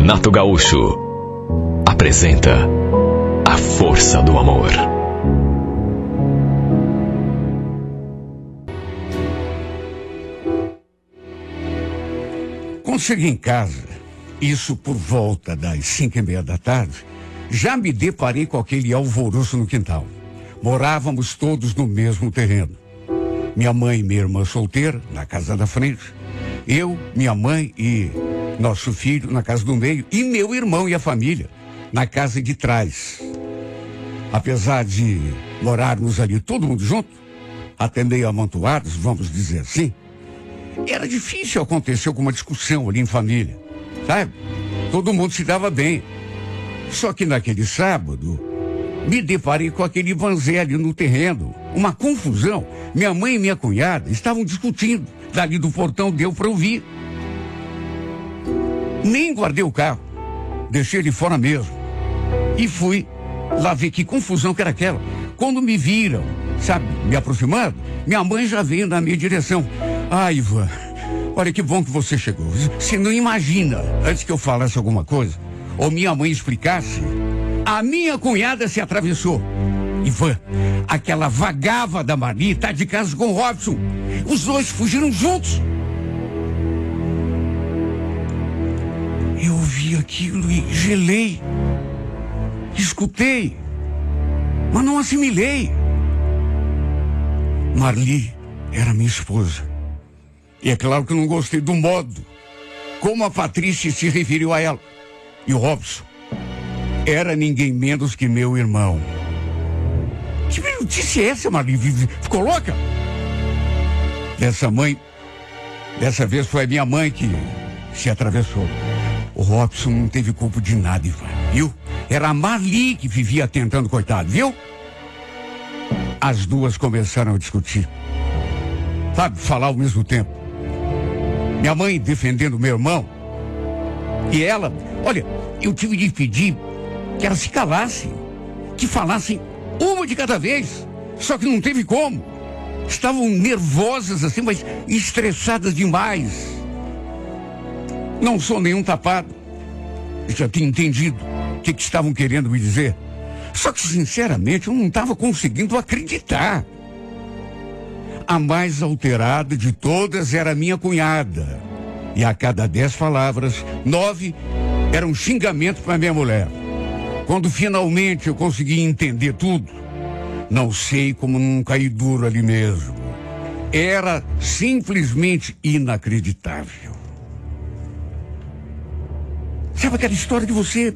Renato Gaúcho apresenta A Força do Amor. Quando cheguei em casa, isso por volta das 5:30 da tarde, já me deparei com aquele alvoroço no quintal. Morávamos todos no mesmo terreno. Minha mãe e minha irmã solteira, na casa da frente. Eu, minha mãe e nosso filho na casa do meio. E meu irmão e a família na casa de trás. Apesar de morarmos ali todo mundo junto, até meio amontoados, vamos dizer assim, era difícil acontecer alguma discussão ali em família, sabe? Todo mundo se dava bem. Só que naquele sábado, me deparei com aquele vanzé ali no terreno. Uma confusão. Minha mãe e minha cunhada estavam discutindo. Dali do portão deu para ouvir. Nem guardei o carro. Deixei ele fora mesmo. E fui lá ver que confusão que era aquela. Quando me viram, sabe, me aproximando, minha mãe já veio na minha direção. Ah, Ivan, olha que bom que você chegou. Você não imagina, antes que eu falasse alguma coisa, ou minha mãe explicasse, a minha cunhada se atravessou. Ivan, aquela vagava da Marli tá de casa com o Robson. Os dois fugiram juntos. Eu ouvi aquilo e gelei. Escutei, mas não assimilei. Marli era minha esposa. E é claro que eu não gostei do modo como a Patrícia se referiu a ela. E o Robson era ninguém menos que meu irmão. Que notícia é essa, Marli? Ficou louca? Dessa vez foi a minha mãe que se atravessou. O Robson não teve culpa de nada, Ivan, viu? Era a Marli que vivia tentando, coitado, viu? As duas começaram a discutir. Sabe, falar ao mesmo tempo. Minha mãe defendendo meu irmão. E ela, olha, eu tive de pedir que elas se calassem, que falassem uma de cada vez. Só que não teve como. Estavam nervosas assim, mas estressadas demais. Não sou nenhum tapado. Eu já tinha entendido o que estavam querendo me dizer. Só que, sinceramente, eu não estava conseguindo acreditar. A mais alterada de todas era minha cunhada. E a cada 10 palavras, 9 eram xingamentos para minha mulher. Quando finalmente eu consegui entender tudo, não sei como não caí duro ali mesmo. Era simplesmente inacreditável. Sabe aquela história de você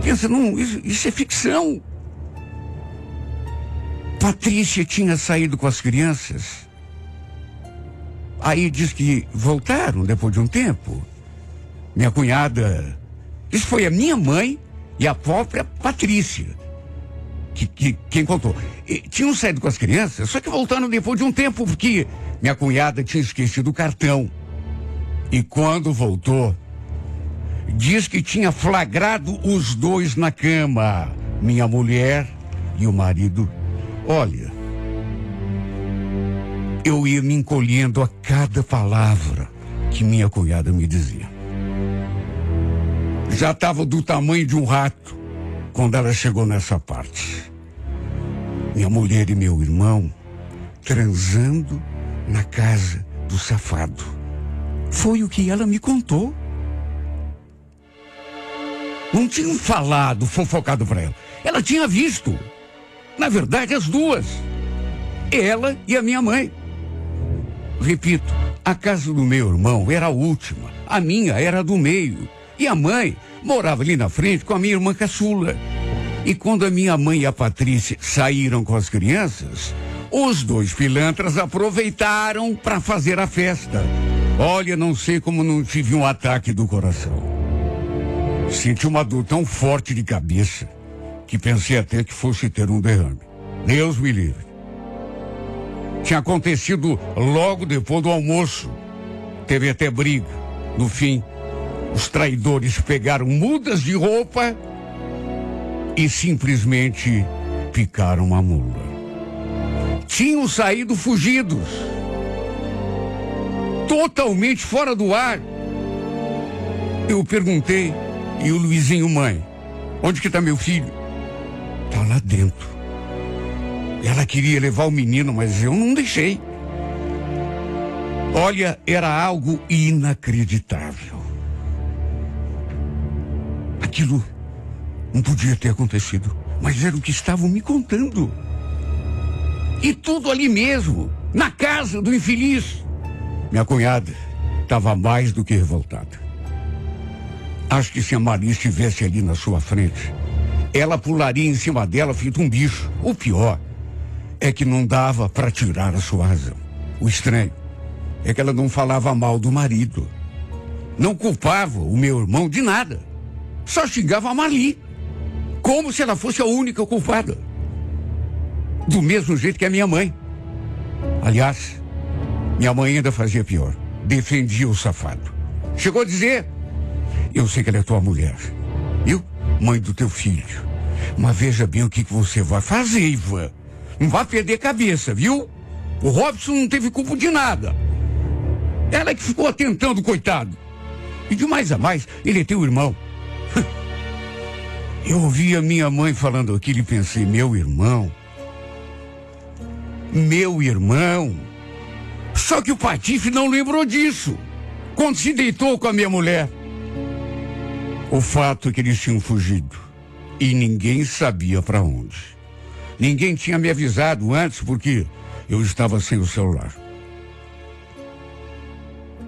pensa, não, isso é ficção. Patrícia tinha saído com as crianças. Aí diz que voltaram depois de um tempo. Minha cunhada, isso foi a minha mãe e a própria Patrícia quem contou. Tinham saído com as crianças, só que voltaram depois de um tempo, porque minha cunhada tinha esquecido o cartão. E quando voltou, diz que tinha flagrado os dois na cama, minha mulher e o marido. Olha, eu ia me encolhendo a cada palavra que minha cunhada me dizia. Já estava do tamanho de um rato quando ela chegou nessa parte. Minha mulher e meu irmão transando na casa do safado. Foi o que ela me contou. Não tinham falado, fofocado para ela. Ela tinha visto. Na verdade, as duas. Ela e a minha mãe. Repito, a casa do meu irmão era a última. A minha era a do meio. E a mãe morava ali na frente com a minha irmã caçula. E quando a minha mãe e a Patrícia saíram com as crianças, os dois pilantras aproveitaram para fazer a festa. Olha, não sei como não tive um ataque do coração. Senti uma dor tão forte de cabeça que pensei até que fosse ter um derrame. Deus me livre. Tinha acontecido logo depois do almoço. Teve até briga. No fim, os traidores pegaram mudas de roupa e simplesmente picaram a mula. Tinham saído fugidos. Totalmente fora do ar. Eu perguntei, e o Luizinho, mãe, onde que tá meu filho? Tá lá dentro. Ela queria levar o menino, mas eu não deixei. Olha, era algo inacreditável. Aquilo não podia ter acontecido, mas era o que estavam me contando. E tudo ali mesmo, na casa do infeliz. Minha cunhada estava mais do que revoltada. Acho que se a Maria estivesse ali na sua frente, ela pularia em cima dela feito um bicho. O pior é que não dava para tirar a sua razão. O estranho é que ela não falava mal do marido. Não culpava o meu irmão de nada. Só xingava a Marli, como se ela fosse a única culpada. Do mesmo jeito que a minha mãe. Aliás, minha mãe ainda fazia pior. Defendia o safado. Chegou a dizer: eu sei que ela é tua mulher, viu? Mãe do teu filho. Mas veja bem o que você vai fazer, Ivan. Não vai perder cabeça, viu? O Robson não teve culpa de nada. Ela que ficou atentando, coitado. E de mais a mais, ele é teu irmão. Eu ouvi a minha mãe falando aquilo e pensei: meu irmão. Meu irmão. Só que o Patife não lembrou disso quando se deitou com a minha mulher. O fato é que eles tinham fugido e ninguém sabia para onde. Ninguém tinha me avisado antes porque eu estava sem o celular.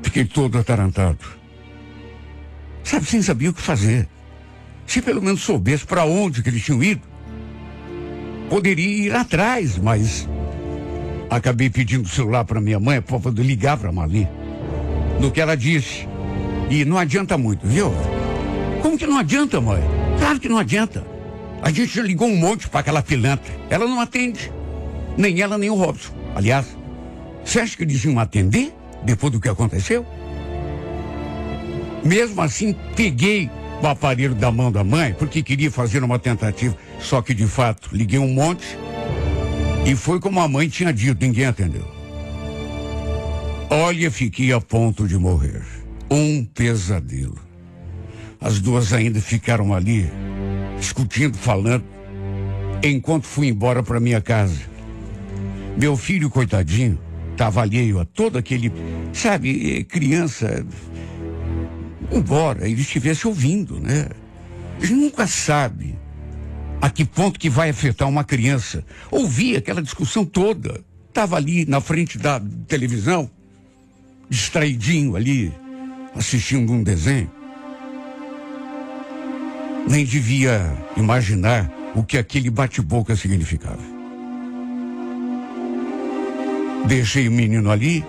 Fiquei todo atarantado. Sabe, sem saber o que fazer. Se pelo menos soubesse para onde que eles tinham ido, poderia ir atrás, mas acabei pedindo o celular para minha mãe para poder ligar para a Marli. No que ela disse. E não adianta muito, viu? Como que não adianta, mãe? Claro que não adianta. A gente já ligou um monte para aquela pilantra. Ela não atende. Nem ela, nem o Robson. Aliás, você acha que eles iam atender depois do que aconteceu? Mesmo assim, peguei o aparelho da mão da mãe, porque queria fazer uma tentativa. Só que, de fato, liguei um monte e foi como a mãe tinha dito, ninguém atendeu. Olha, fiquei a ponto de morrer. Um pesadelo. As duas ainda ficaram ali, discutindo, falando, enquanto fui embora para minha casa. Meu filho, coitadinho, estava alheio a todo aquele, sabe, criança. Embora ele estivesse ouvindo, né? Ele nunca sabe a que ponto que vai afetar uma criança. Ouvir aquela discussão toda. Estava ali na frente da televisão, distraidinho ali, assistindo um desenho. Nem devia imaginar o que aquele bate-boca significava. Deixei o menino ali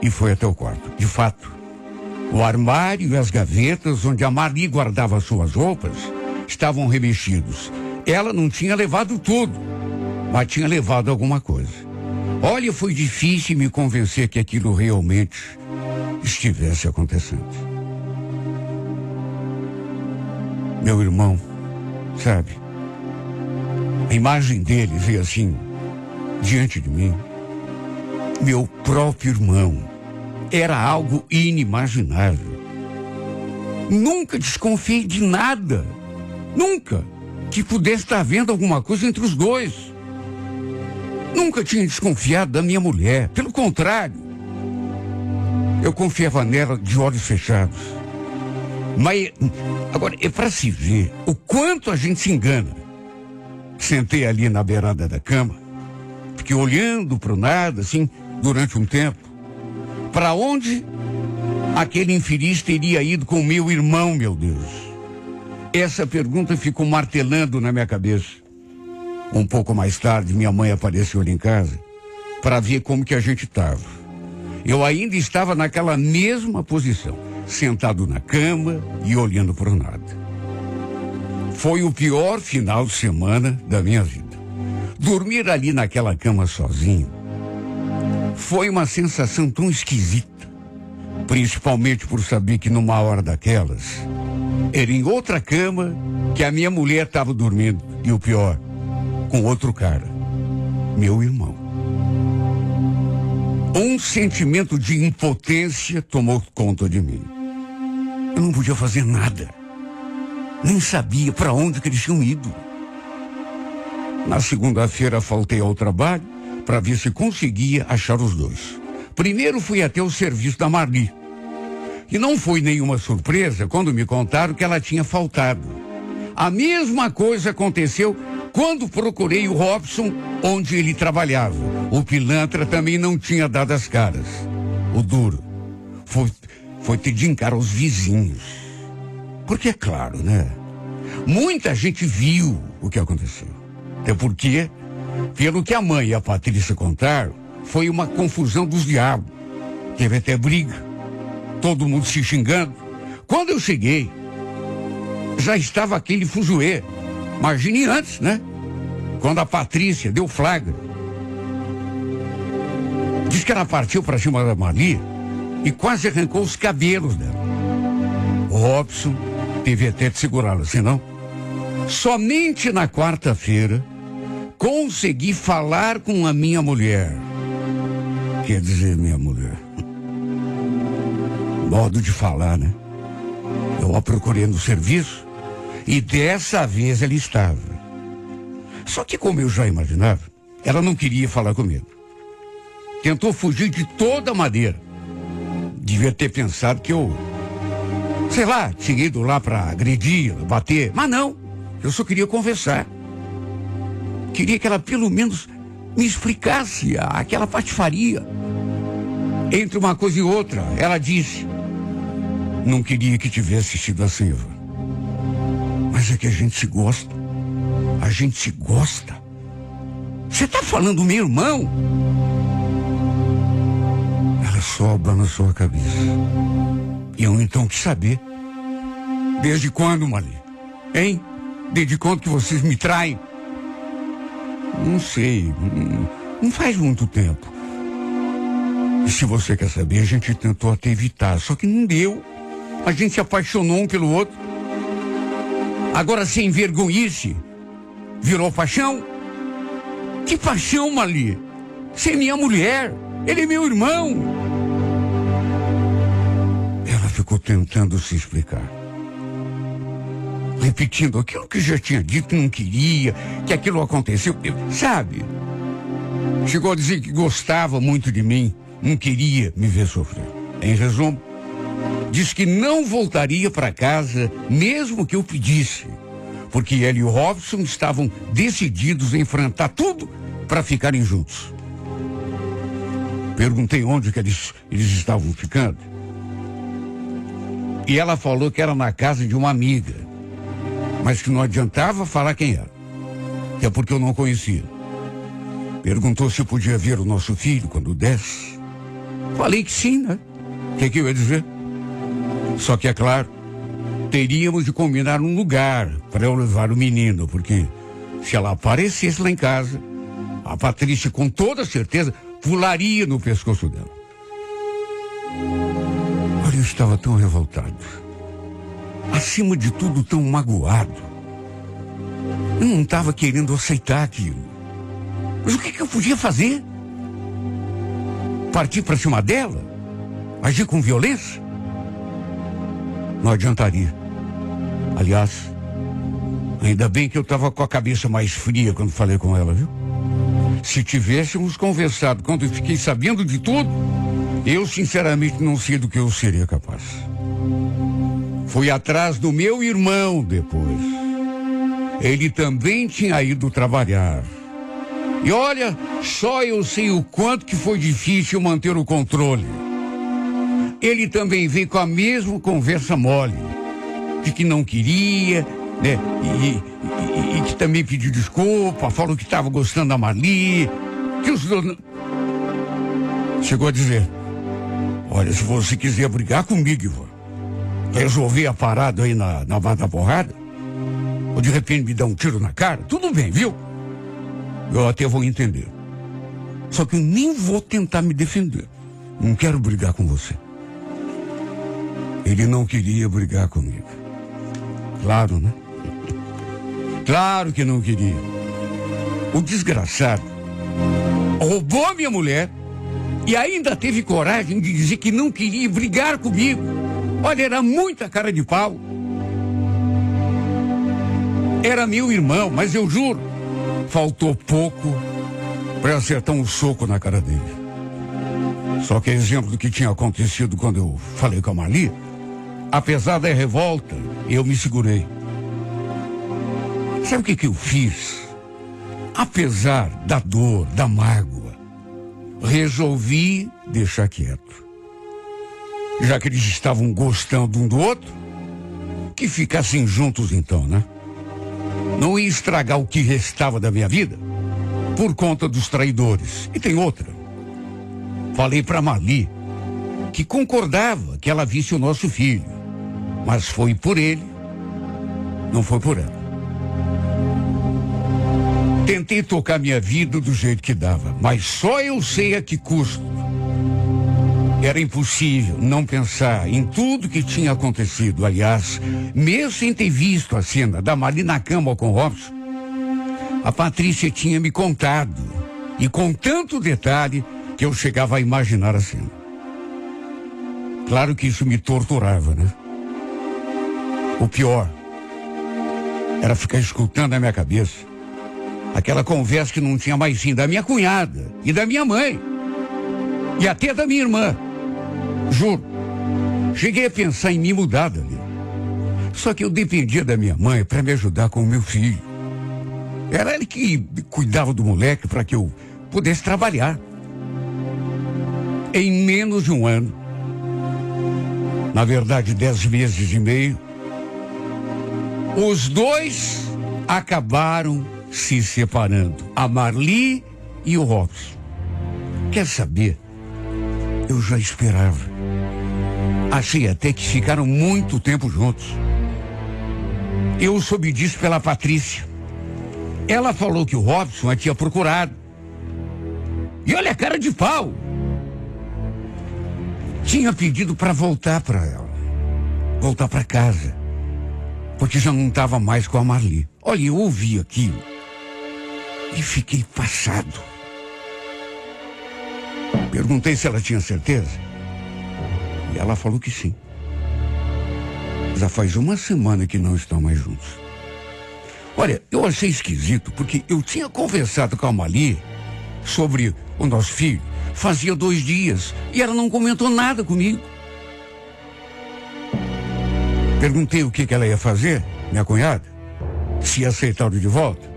e fui até o quarto. De fato, o armário e as gavetas onde a Marli guardava suas roupas estavam remexidos. Ela não tinha levado tudo, mas tinha levado alguma coisa. Olha, foi difícil me convencer que aquilo realmente estivesse acontecendo. Meu irmão, sabe? A imagem dele veio assim, diante de mim. Meu próprio irmão. Era algo inimaginável. Nunca desconfiei de nada. Nunca que pudesse estar havendo alguma coisa entre os dois. Nunca tinha desconfiado da minha mulher. Pelo contrário. Eu confiava nela de olhos fechados. Mas, agora, é para se ver o quanto a gente se engana. Sentei ali na beirada da cama, fiquei olhando para o nada, assim, durante um tempo. Para onde aquele infeliz teria ido com meu irmão, meu Deus? Essa pergunta ficou martelando na minha cabeça. Um pouco mais tarde, minha mãe apareceu ali em casa para ver como que a gente estava. Eu ainda estava naquela mesma posição, sentado na cama e olhando para o nada. Foi o pior final de semana da minha vida. Dormir ali naquela cama sozinho foi uma sensação tão esquisita, principalmente por saber que numa hora daquelas, era em outra cama que a minha mulher estava dormindo, e o pior, com outro cara, meu irmão. Um sentimento de impotência tomou conta de mim. Eu não podia fazer nada. Nem sabia para onde que eles tinham ido. Na segunda-feira faltei ao trabalho para ver se conseguia achar os dois. Primeiro fui até o serviço da Marli. E não foi nenhuma surpresa quando me contaram que ela tinha faltado. A mesma coisa aconteceu quando procurei o Robson, onde ele trabalhava. O pilantra também não tinha dado as caras. O duro foi ter de encarar os vizinhos. Porque é claro, né? Muita gente viu o que aconteceu. Até porque, pelo que a mãe e a Patrícia contaram, foi uma confusão dos diabos. Teve até briga. Todo mundo se xingando. Quando eu cheguei, já estava aquele fuzuê. Imagine antes, né? Quando a Patrícia deu flagra. Diz que ela partiu para cima da Marli e quase arrancou os cabelos dela. O Robson teve até de segurá-la, senão. Somente na quarta-feira consegui falar com a minha mulher. Quer dizer, minha mulher. Modo de falar, né? Eu a procurei no serviço e dessa vez ela estava. Só que, como eu já imaginava, ela não queria falar comigo. Tentou fugir de toda maneira. Devia ter pensado que eu, sei lá, tinha ido lá para agredir, bater. Mas não, eu só queria conversar. Queria que ela pelo menos me explicasse aquela patifaria. Entre uma coisa e outra, ela disse: não queria que tivesse sido assim, Ivan. Mas é que a gente se gosta. A gente se gosta. Você tá falando do meu irmão? Ela sobra na sua cabeça. E eu então quis saber. Desde quando, Marli? Hein? Desde quando que vocês me traem? Não sei. Não faz muito tempo. E se você quer saber, a gente tentou até evitar, só que não deu. A gente se apaixonou um pelo outro. Agora, sem vergonhice, virou paixão? Que paixão, Marli? Você é minha mulher, ele é meu irmão. Ela ficou tentando se explicar. Repetindo aquilo que já tinha dito que não queria, que aquilo aconteceu, sabe? Chegou a dizer que gostava muito de mim, não queria me ver sofrer. Em resumo, disse que não voltaria para casa, mesmo que eu pedisse, porque ela e o Robson estavam decididos a enfrentar tudo para ficarem juntos. Perguntei onde que eles estavam ficando. E ela falou que era na casa de uma amiga, mas que não adiantava falar quem era, que é porque eu não conhecia. Perguntou se podia ver o nosso filho quando desse. Falei que sim, né? O que eu ia dizer? Só que, é claro, teríamos de combinar um lugar para eu levar o menino, porque se ela aparecesse lá em casa, a Patrícia, com toda certeza, pularia no pescoço dela. Olha, eu estava tão revoltado. Acima de tudo, tão magoado. Eu não estava querendo aceitar aquilo. Mas o que eu podia fazer? Partir para cima dela? Agir com violência? Não adiantaria. Aliás, ainda bem que eu estava com a cabeça mais fria quando falei com ela, viu? Se tivéssemos conversado quando eu fiquei sabendo de tudo, eu sinceramente não sei do que eu seria capaz. Fui atrás do meu irmão depois. Ele também tinha ido trabalhar. E olha, só eu sei o quanto que foi difícil manter o controle. Ele também veio com a mesma conversa mole, de que não queria, né? E que também pediu desculpa, falou que estava gostando da Marli, que os dois... Chegou a dizer: olha, se você quiser brigar comigo, Ivan, resolver a parada aí na bata porrada, ou de repente me dar um tiro na cara, tudo bem, viu? Eu até vou entender. Só que eu nem vou tentar me defender. Não quero brigar com você. Ele não queria brigar comigo. Claro, né? Claro que não queria. O desgraçado roubou minha mulher e ainda teve coragem de dizer que não queria brigar comigo. Olha, era muita cara de pau. Era meu irmão, mas eu juro, faltou pouco para eu acertar um soco na cara dele. Só que exemplo do que tinha acontecido quando eu falei com a Marli, apesar da revolta, eu me segurei. Sabe o que eu fiz? Apesar da dor, da mágoa, resolvi deixar quieto. Já que eles estavam gostando um do outro, que ficassem juntos então, né? Não ia estragar o que restava da minha vida por conta dos traidores. E tem outra. Falei pra Marli que concordava que ela visse o nosso filho, mas foi por ele, não foi por ela. Tentei tocar minha vida do jeito que dava, mas só eu sei a que custo. Era impossível não pensar em tudo que tinha acontecido. Aliás, mesmo sem ter visto a cena da Marli na cama com o Robson, a Patrícia tinha me contado, e com tanto detalhe que eu chegava a imaginar a cena. Claro que isso me torturava, né? O pior era ficar escutando na minha cabeça aquela conversa que não tinha mais fim da minha cunhada e da minha mãe e até da minha irmã. Juro, cheguei a pensar em me mudar dali. Só que eu dependia da minha mãe para me ajudar com o meu filho. Era ele que cuidava do moleque para que eu pudesse trabalhar. Em menos de um ano, na verdade 10 meses e meio, os dois acabaram se separando, a Marli e o Robson. Quer saber? Eu já esperava. Achei até que ficaram muito tempo juntos. Eu soube disso pela Patrícia. Ela falou que o Robson a tinha procurado. E olha a cara de pau. Tinha pedido para voltar para ela. Voltar para casa. Porque já não estava mais com a Marli. Olha, eu ouvi aquilo e fiquei passado. Perguntei se ela tinha certeza. E ela falou que sim. Já faz uma semana que não estão mais juntos. Olha, eu achei esquisito porque eu tinha conversado com a Marli sobre o nosso filho fazia 2 dias e ela não comentou nada comigo. Perguntei o que ela ia fazer, minha cunhada, se ia aceitar o de volta.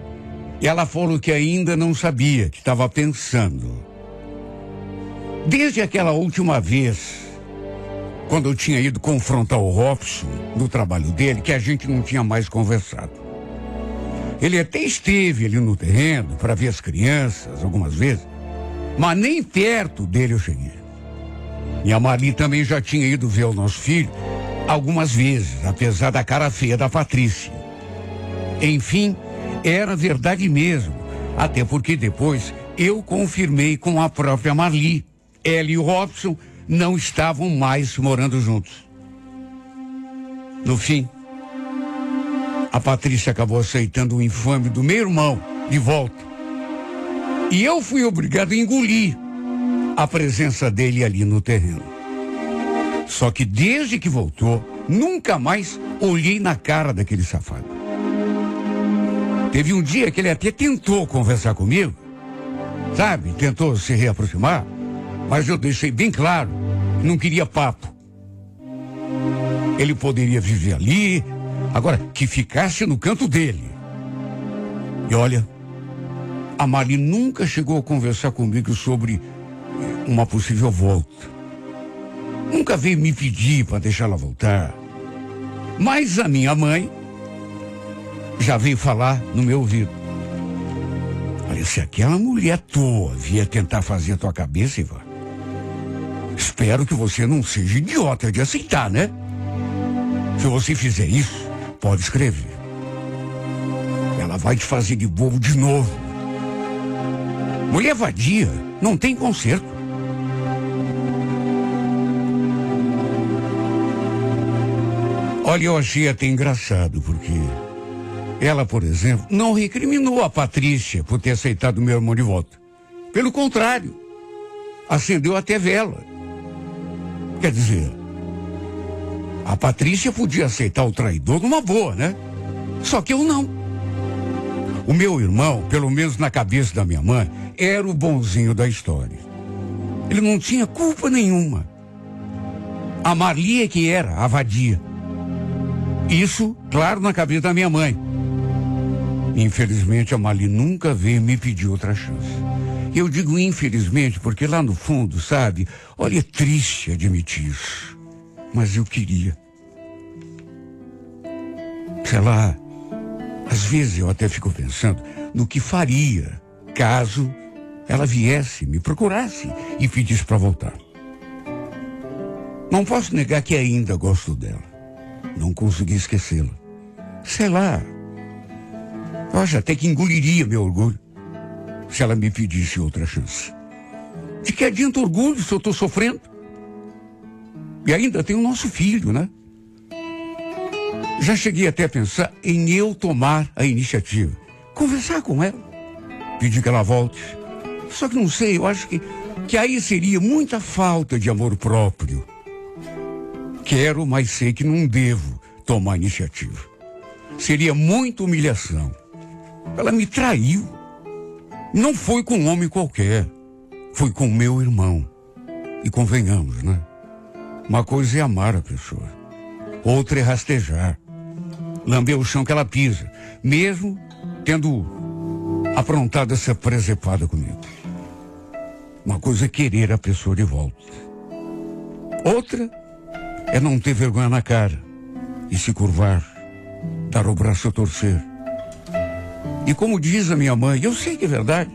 E ela falou que ainda não sabia, que estava pensando. Desde aquela última vez, quando eu tinha ido confrontar o Robson no trabalho dele, que a gente não tinha mais conversado. Ele até esteve ali no terreno para ver as crianças algumas vezes, mas nem perto dele eu cheguei. E a Marli também já tinha ido ver o nosso filho algumas vezes, apesar da cara feia da Patrícia. Enfim, era verdade mesmo, até porque depois eu confirmei com a própria Marli. Ela e o Robson não estavam mais morando juntos. No fim, a Patrícia acabou aceitando o infame do meu irmão de volta. E eu fui obrigado a engolir a presença dele ali no terreno. Só que desde que voltou, nunca mais olhei na cara daquele safado. Teve um dia que ele até tentou conversar comigo, sabe? Tentou se reaproximar, mas eu deixei bem claro, não queria papo. Ele poderia viver ali, agora que ficasse no canto dele. E olha, a Marli nunca chegou a conversar comigo sobre uma possível volta. Nunca veio me pedir para deixá-la voltar. Mas a minha mãe já veio falar no meu ouvido. Olha, se aquela mulher à toa vier tentar fazer a tua cabeça, Ivan, espero que você não seja idiota de aceitar, né? Se você fizer isso, pode escrever. Ela vai te fazer de bobo de novo. Mulher vadia não tem conserto. Olha, eu achei até engraçado, porque ela, por exemplo, não recriminou a Patrícia por ter aceitado meu irmão de volta. Pelo contrário, acendeu até vela. Quer dizer, A Patrícia podia aceitar o traidor numa boa, né? Só que eu não. O meu irmão, pelo menos na cabeça da minha mãe, era o bonzinho da história. Ele não tinha culpa nenhuma. A Marli é que era a vadia. Isso, claro, na cabeça da minha mãe. Infelizmente, a Marli nunca veio me pedir outra chance. Eu digo infelizmente porque lá no fundo, sabe, olha, é triste admitir isso. Mas eu queria. Sei lá, às vezes eu até fico pensando no que faria caso ela viesse, me procurasse e pedisse para voltar. Não posso negar que ainda gosto dela. Não consegui esquecê-la. Sei lá, eu acho até que engoliria meu orgulho se ela me pedisse outra chance. De que adianta orgulho se eu estou sofrendo? E ainda tem o nosso filho, né? Já cheguei até a pensar em eu tomar a iniciativa. Conversar com ela. Pedir que ela volte. Só que não sei, eu acho que aí seria muita falta de amor próprio. Quero, mas sei que não devo tomar a iniciativa. Seria muita humilhação. Ela me traiu. Não foi com um homem qualquer. Foi com meu irmão. E convenhamos, né? Uma coisa é amar a pessoa. Outra é rastejar. Lamber o chão que ela pisa. Mesmo tendo aprontado essa presepada comigo. Uma coisa é querer a pessoa de volta. Outra é não ter vergonha na cara. E se curvar. Dar o braço a torcer. E como diz a minha mãe, eu sei que é verdade.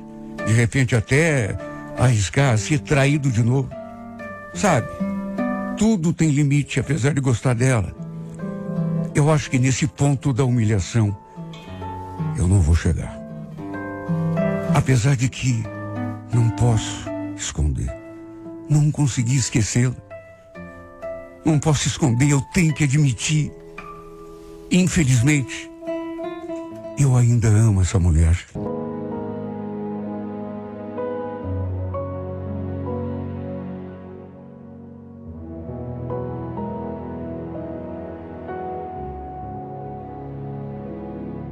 De repente até arriscar a ser traído de novo. Sabe? Tudo tem limite, apesar de gostar dela. Eu acho que nesse ponto da humilhação, eu não vou chegar. Apesar de que não posso esconder. Não consegui esquecê-la. Não posso esconder, eu tenho que admitir. Infelizmente, eu ainda amo essa mulher.